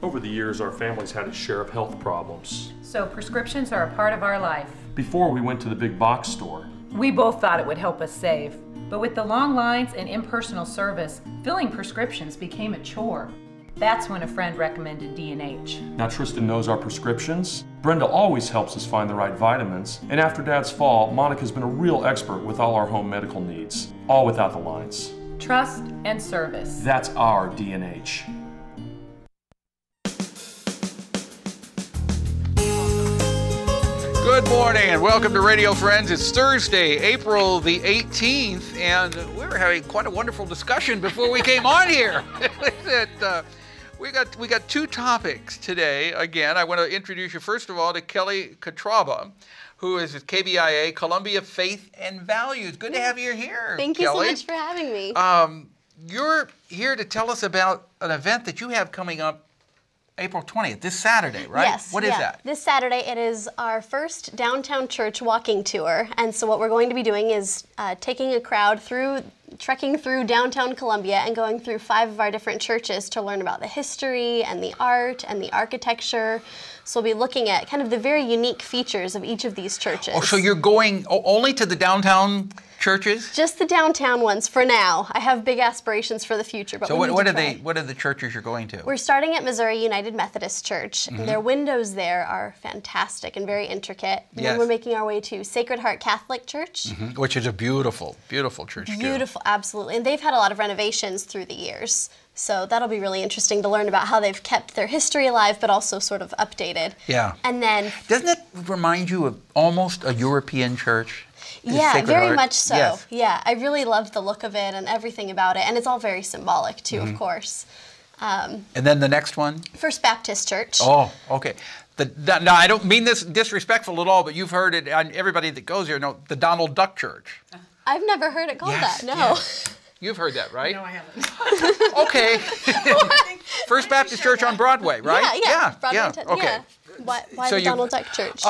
Over the years, our family's had a share of health problems. So prescriptions are a part of our life. Before we went to the big box store. We both thought it would help us save. But with the long lines and impersonal service, filling prescriptions became a chore. That's when a friend recommended D&H. Now Tristan knows our prescriptions. Brenda always helps us find the right vitamins. And after Dad's fall, Monica's been a real expert with all our home medical needs. All without the lines. Trust and service. That's our D&H. Good morning and welcome to Radio Friends. It's Thursday, April the 18th, and we were having quite a wonderful discussion before we came on here. We got two topics today. Again, I want to introduce you first of all to Kellie Kotraba, who is with KBIA, Columbia Faith and Values. Good to have you here, Thank you Kellie. so much for having me. You're here to tell us about an event that you have coming up April 20th, this Saturday, right? Yes. What is that? This Saturday, it is our first downtown church walking tour. And so what we're going to be doing is taking a crowd trekking through downtown Columbia and going through 5 of our different churches to learn about the history and the art and the architecture. So we'll be looking at kind of the very unique features of each of these churches. Oh, so you're going only to the downtown churches? Just the downtown ones for now. I have big aspirations for the future. But So what are the churches you're going to? We're starting at Missouri United Methodist Church. And their windows there are fantastic and very intricate. And then we're making our way to Sacred Heart Catholic Church. Which is a beautiful, beautiful church too. Beautiful, absolutely. And they've had a lot of renovations through the years. So that'll be really interesting to learn about how they've kept their history alive, but also sort of updated. Yeah. And then... Doesn't it remind you of almost a European church? Yeah, very Heart? much so. Yes. Yeah, I really loved the look of it and everything about it. And it's all very symbolic too, of course. And then the next one? First Baptist Church. Oh, okay. Now, I don't mean this disrespectful at all, but you've heard it, and everybody that goes here knows the Donald Duck Church. I've never heard it called that, no. Yes. You've heard that, right? No, I haven't. Okay. First Baptist Church on Broadway, right? Yeah. Broadway, Okay. Yeah. Why So the Donald Duck Church?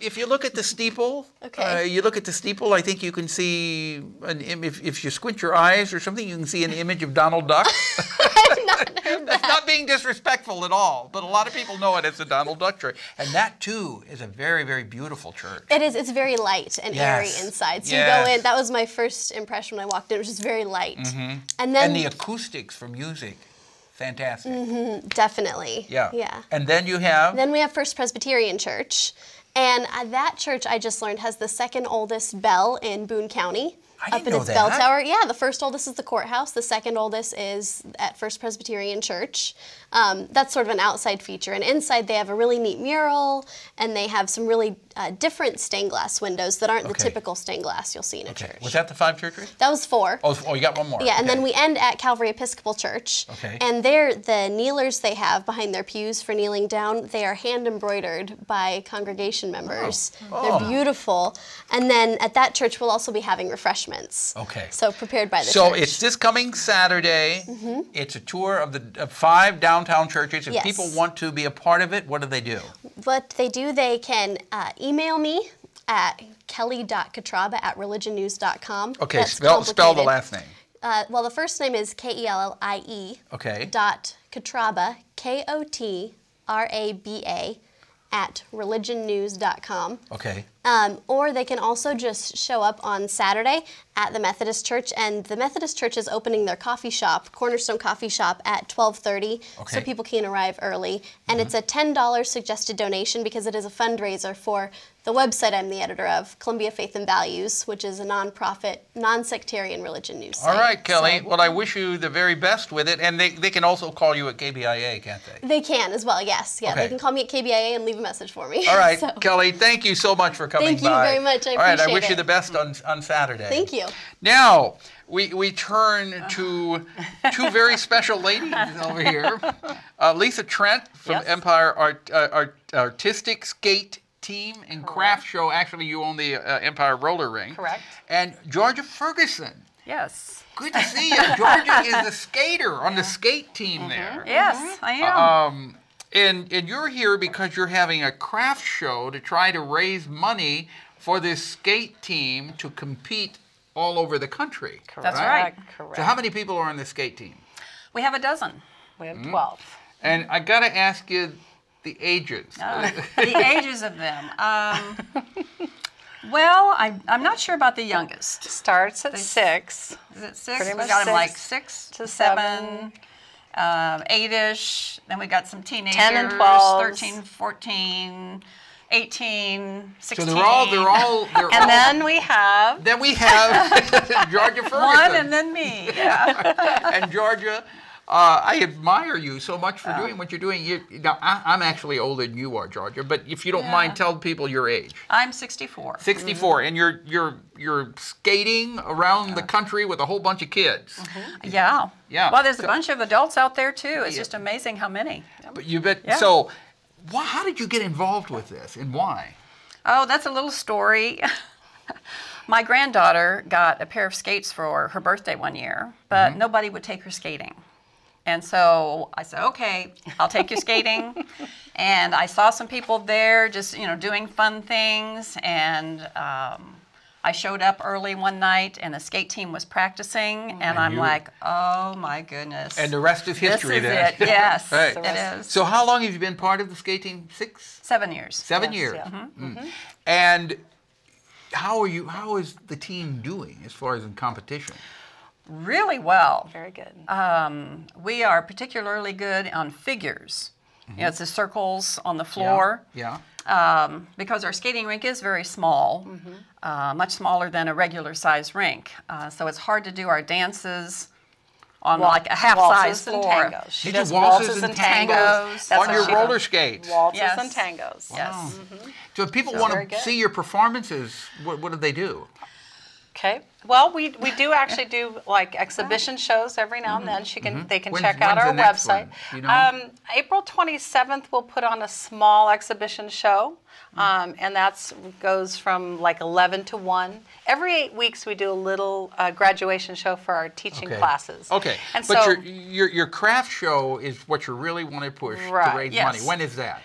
If you look at the steeple, I think you can see, if you squint your eyes or something, you can see an image of Donald Duck. I've not heard That's that. not being disrespectful at all, but a lot of people know it as the Donald Duck Church. And that, too, is a very, very beautiful church. It is. It's very light and airy inside. So you go in. That was my first impression when I walked in. It was just very light. And then the acoustics for music, fantastic. definitely. Yeah. And then you have? Then we have First Presbyterian Church. And that church, I just learned, has the second oldest bell in Boone County. I didn't up in know its that. bell tower. Yeah, the first oldest is the courthouse. The second oldest is at First Presbyterian Church. That's sort of an outside feature. And inside they have a really neat mural, and they have some really different stained glass windows that aren't the typical stained glass you'll see in a church. Was that the 5 churches? That was 4. Oh, you got one more. Yeah, and then we end at Calvary Episcopal Church. Okay. And there, the kneelers they have behind their pews for kneeling down, they are hand embroidered by congregation members. They're beautiful. And then at that church, we'll also be having refreshments. Okay. So prepared by the church. So it's this coming Saturday. It's a tour of the 5 downtown churches. If people want to be a part of it, what do they do? What they do, they can email me at kellie.kotraba@religionnews.com. Okay, That's spell the complicated. last name. Well, the first name is KELLIE. Okay. Kotraba, KOTRABA @religionnews.com. Okay. Or they can also just show up on Saturday at the Methodist Church, and the Methodist Church is opening their coffee shop, Cornerstone Coffee Shop, at 12:30, so people can arrive early. And it's a $10 suggested donation because it is a fundraiser for the website I'm the editor of, Columbia Faith and Values, which is a nonprofit, non-sectarian religion news site. All right, Kellie. Well, I wish you the very best with it. And they can also call you at KBIA, can't they? They can as well, yes. Yeah, Okay. they can call me at KBIA and leave a message for me. All right, So, Kellie, thank you so much for coming by. Thank you very much. I All right, I appreciate wish you it. the best on Saturday. Thank you. Now, we turn to 2 very special ladies over here. Lisa Trent from Empire Artistic Skate Team and Craft Show. Actually, you own the Empire Roller Rink. Correct. And Georgia Ferguson. Yes. Good to see you. Georgia is the skater on the skate team there. Yes, I am. And you're here because you're having a craft show to try to raise money for this skate team to compete all over the country. That's right. So how many people are on the skate team? We have a dozen. We have 12. And I got to ask you the ages. The ages of them. Well, I'm not sure about the youngest. Starts at 6. Is it 6? Pretty We much got them like 6 6 to to 7, 8-ish. Then we got some teenagers, 10 and 12s. 13, 14, 18, 16. So they're all. And then we have Georgia Ferguson. one, and then me. Yeah. And Georgia, I admire you so much for doing what you're doing. Now, I'm actually older than you are, Georgia, but if you don't mind, tell people your age. I'm 64. 64, and you're skating around the country with a whole bunch of kids. Yeah. Yeah. Well, there's a bunch of adults out there too. It's just amazing how many. But you bet. Yeah. So, how did you get involved with this, and why? Oh, that's a little story. My granddaughter got a pair of skates for her birthday one year, but nobody would take her skating. And so I said, okay, I'll take you skating. And I saw some people there just, doing fun things. And I showed up early one night and the skate team was practicing. And I'm like, oh my goodness. And the rest is history This is then. it, yes, Right. it is. So how long have you been part of the skate team? 6? 7 years. 7 Yes, years. yeah. And how is the team doing as far as in competition? Really well. very good. We are particularly good on figures. It's the circles on the floor. Yeah. Because our skating rink is very small, much smaller than a regular size rink. So it's hard to do our dances on like a half-size Waltzes and floor. tangos. She You do does waltzes and tangos. That's on what your she roller does. skates. Waltzes Yes. and tangos. Yes. So if people So want very to good. see your performances, what do they do? Okay. Well, we do actually do like exhibition shows every now and then. They can check out When's our the next website. one? Do you know? April 27th, we'll put on a small exhibition show, and that goes from like 11 to 1. Every 8 weeks, we do a little graduation show for our teaching classes. Okay. And but so your craft show is what you really want to push to Right. raise Yes. money. When is that?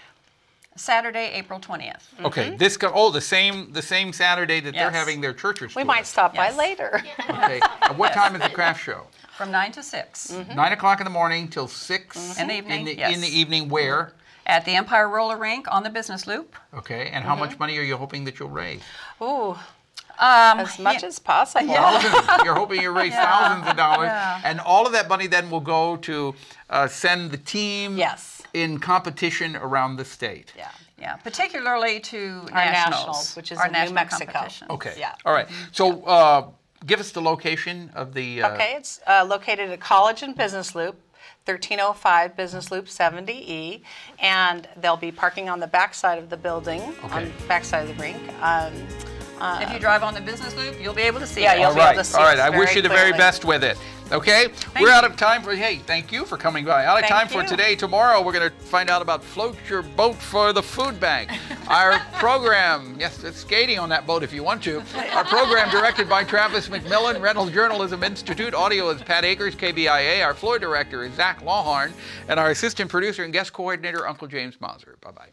Saturday, April 20th. Okay. The same Saturday that they're Yes. having their churches. we might stop by Yes. later. Okay. At what time is the craft show? From 9 to 6. 9 o'clock in the morning till 6 In the evening, In yes. the evening, where? At the Empire Roller Rink on the business loop. Okay. And how much money are you hoping that you'll raise? Ooh, as much as possible. Thousands. You're hoping you raise thousands of dollars, Yeah. and all of that money then will go to send the team Yes. in competition around the state. Yeah. Yeah, particularly to Our nationals, nationals, which is our in New national Mexico. competition. Okay. Yeah. All right. So give us the location of the. Okay, it's located at College and Business Loop, 1305 Business Loop 70E, and they'll be parking on the backside of the building, on the backside of the rink. If you drive on the business loop, you'll be able to see Yeah, it. you'll All be able right. to see All right. us I wish very you the very clearly. best with it. Okay. We're out of time for. Hey, thank you for coming by. Out of Thank time for you. today. Tomorrow we're going to find out about float your boat for the food bank. Our program. Yes, it's skating on that boat if you want to. Our program directed by Travis McMillan. Reynolds Journalism Institute. Audio is Pat Akers, KBIA. Our floor director is Zach Lawhorn, and our assistant producer and guest coordinator Uncle James Mauser. Bye bye.